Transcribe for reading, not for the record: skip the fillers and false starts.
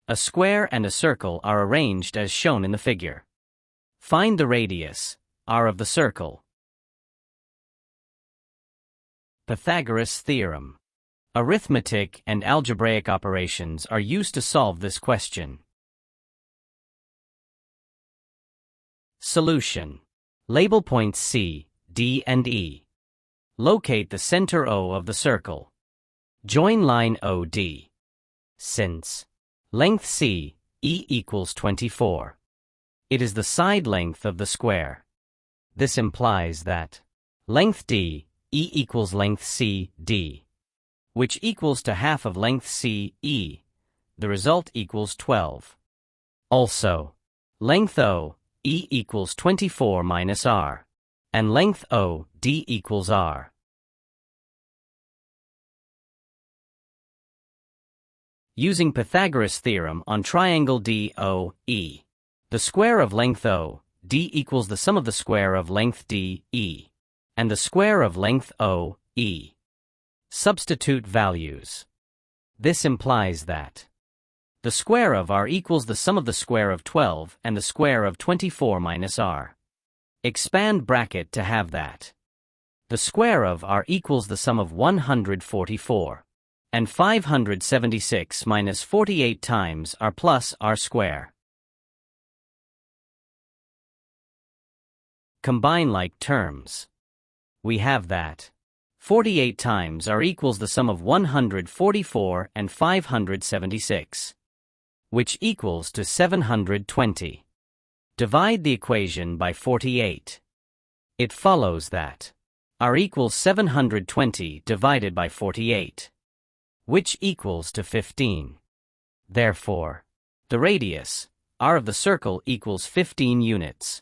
A square and a circle are arranged as shown in the figure. Find the radius, r of the circle. Pythagoras' theorem. Arithmetic and algebraic operations are used to solve this question. Solution. Label points C, D and E. Locate the center O of the circle. Join line OD. Since length C, E equals 24. It is the side length of the square. This implies that length D, E equals length C, D, which equals to half of length C, E. The result equals 12. Also, length O, E equals 24 minus R, and length O, D equals R. Using Pythagoras' theorem on triangle DOE, the square of length O, D equals the sum of the square of length D, E, and the square of length O, E. Substitute values. This implies that the square of R equals the sum of the square of 12 and the square of 24 minus R. Expand bracket to have that the square of R equals the sum of 144 and 576 minus 48 times R plus R square. Combine like terms. We have that 48 times R equals the sum of 144 and 576, which equals to 720. Divide the equation by 48. It follows that R equals 720 divided by 48, which equals to 15. Therefore, the radius, R of the circle equals 15 units.